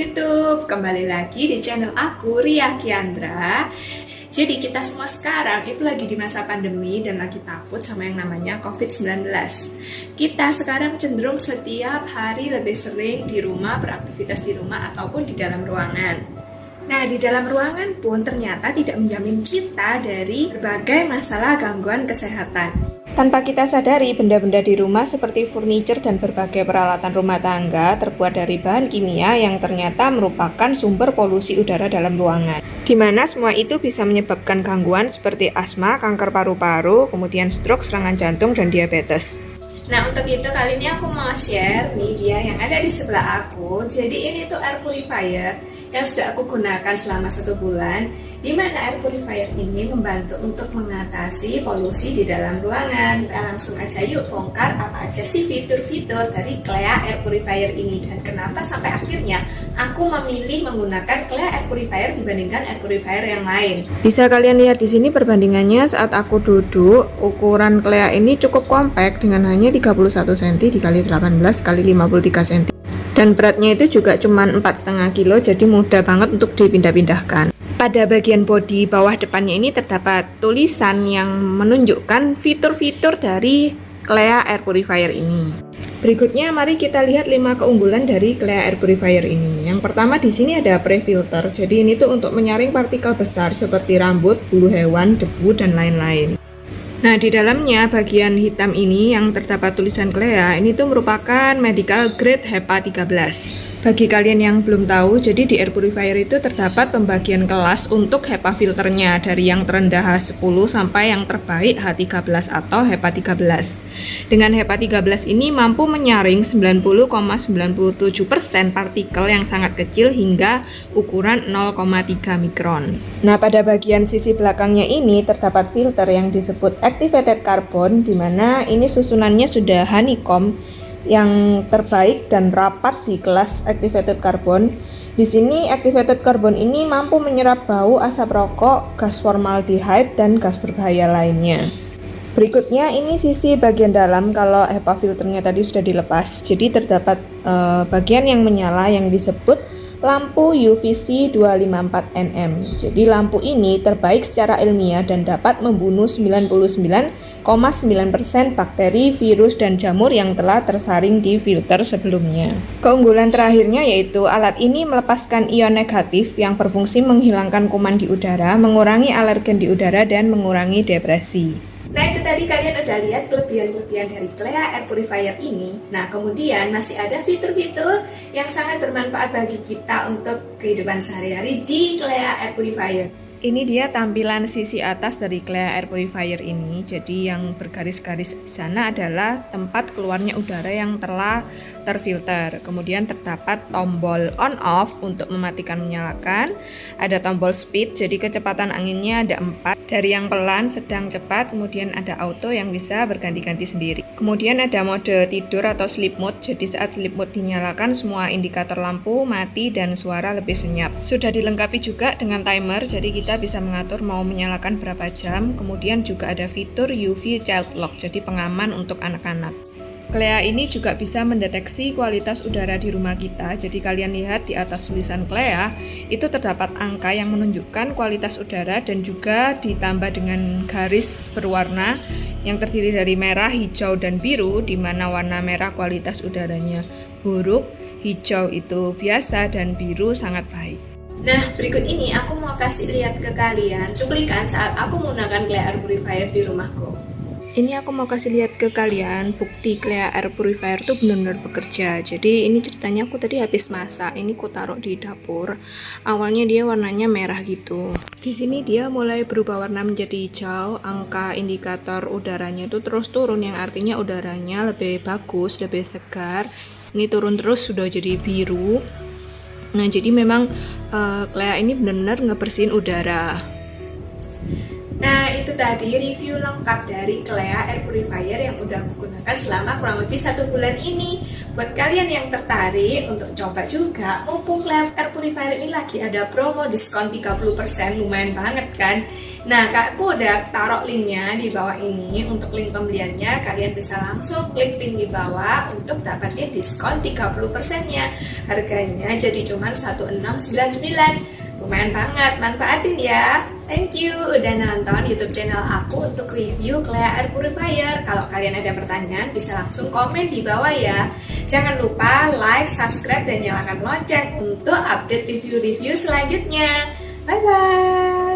YouTube, kembali lagi di channel aku, Ria Kiandra. Jadi kita semua sekarang itu lagi di masa pandemi dan lagi takut sama yang namanya COVID-19. Kita sekarang cenderung setiap hari lebih sering di rumah, beraktivitas di rumah ataupun di dalam ruangan. Nah, di dalam ruangan pun ternyata tidak menjamin kita dari berbagai masalah gangguan kesehatan. Tanpa kita sadari, benda-benda di rumah seperti furniture dan berbagai peralatan rumah tangga terbuat dari bahan kimia yang ternyata merupakan sumber polusi udara dalam ruangan. Di mana semua itu bisa menyebabkan gangguan seperti asma, kanker paru-paru, kemudian stroke, serangan jantung, dan diabetes. Nah, untuk itu kali ini aku mau share nih dia yang ada di sebelah aku. Jadi ini tuh air purifier yang sudah aku gunakan selama 1 bulan, di mana air purifier ini membantu untuk mengatasi polusi di dalam ruangan. Kita langsung aja yuk bongkar apa aja sih fitur-fitur dari Clea air purifier ini dan kenapa sampai akhirnya aku memilih menggunakan Clea air purifier dibandingkan air purifier yang lain. Bisa kalian lihat di sini perbandingannya saat aku duduk, ukuran Clea ini cukup compact dengan hanya 31 cm dikali 18 kali 53 cm. Dan beratnya itu juga cuma 4,5 kilo, jadi mudah banget untuk dipindah-pindahkan. Pada bagian bodi bawah depannya ini terdapat tulisan yang menunjukkan fitur-fitur dari Clea air purifier ini. Berikutnya mari kita lihat 5 keunggulan dari Clea air purifier ini. Yang pertama di sini ada pre-filter. Jadi ini tuh untuk menyaring partikel besar seperti rambut, bulu hewan, debu dan lain-lain. Nah, di dalamnya bagian hitam ini yang terdapat tulisan Clea ini tuh merupakan medical grade HEPA 13. Bagi kalian yang belum tahu, jadi di air purifier itu terdapat pembagian kelas untuk HEPA filternya dari yang terendah H10 sampai yang terbaik H13 atau HEPA 13. Dengan HEPA 13 ini mampu menyaring 90,97% partikel yang sangat kecil hingga ukuran 0,3 mikron. Nah, pada bagian sisi belakangnya ini terdapat filter yang disebut activated carbon, di mana ini susunannya sudah honeycomb yang terbaik dan rapat di kelas activated carbon. Di sini activated carbon ini mampu menyerap bau, asap rokok, gas formaldehyde dan gas berbahaya lainnya. Berikutnya ini sisi bagian dalam. Kalau HEPA filternya tadi sudah dilepas, jadi terdapat bagian yang menyala yang disebut lampu UVC 254nm. Jadi lampu ini terbaik secara ilmiah dan dapat membunuh 99,9% bakteri, virus, dan jamur yang telah tersaring di filter sebelumnya. Keunggulan terakhirnya yaitu alat ini melepaskan ion negatif yang berfungsi menghilangkan kuman di udara, mengurangi alergen di udara, dan mengurangi depresi. Nah, itu tadi kalian udah lihat kelebihan-kelebihan dari Clea air purifier ini. Nah, kemudian masih ada fitur-fitur yang sangat bermanfaat bagi kita untuk kehidupan sehari-hari di Clea air purifier. Ini dia tampilan sisi atas dari Clea air purifier ini. Jadi yang bergaris-garis di sana adalah tempat keluarnya udara yang telah terfilter. Kemudian terdapat tombol on off untuk mematikan menyalakan. Ada tombol speed, jadi kecepatan anginnya ada 4. Dari yang pelan, sedang, cepat. Kemudian ada auto yang bisa berganti-ganti sendiri. Kemudian ada mode tidur atau sleep mode. Jadi saat sleep mode dinyalakan, semua indikator lampu mati dan suara lebih senyap. Sudah dilengkapi juga dengan timer, jadi kita bisa mengatur mau menyalakan berapa jam. Kemudian juga ada fitur UV Child Lock, jadi pengaman untuk anak-anak. Clea ini juga bisa mendeteksi kualitas udara di rumah kita. Jadi kalian lihat di atas tulisan Clea itu terdapat angka yang menunjukkan kualitas udara dan juga ditambah dengan garis berwarna yang terdiri dari merah, hijau, dan biru, di mana warna merah kualitas udaranya buruk, hijau itu biasa, dan biru sangat baik. Nah, berikut ini aku mau kasih lihat ke kalian cuplikan saat aku menggunakan Clea air purifier di rumahku. Ini aku mau kasih lihat ke kalian bukti Clea air purifier itu benar-benar bekerja. Jadi ini ceritanya aku tadi habis masak. Ini aku taruh di dapur. Awalnya dia warnanya merah gitu. Di sini dia mulai berubah warna menjadi hijau. Angka indikator udaranya itu terus turun, yang artinya udaranya lebih bagus, lebih segar. Ini turun terus sudah jadi biru. Nah, jadi memang Clea ini benar-benar ngebersihin udara. Nah, itu tadi review lengkap dari Clea Air Purifier yang udah aku gunakan selama kurang lebih 1 bulan ini. Buat kalian yang tertarik untuk coba juga, mumpung Clea Air Purifier ini lagi ada promo diskon 30%, lumayan banget kan. Nah, aku udah taruh linknya di bawah ini. Untuk link pembeliannya kalian bisa langsung klik link di bawah untuk dapetin diskon 30%-nya. Harganya jadi cuma 1699. Lumayan banget, manfaatin ya. Thank you udah nonton YouTube channel aku untuk review Clea Air Purifier. Kalau kalian ada pertanyaan bisa langsung komen di bawah ya. Jangan lupa like, subscribe, dan nyalakan lonceng untuk update review-review selanjutnya. Bye bye.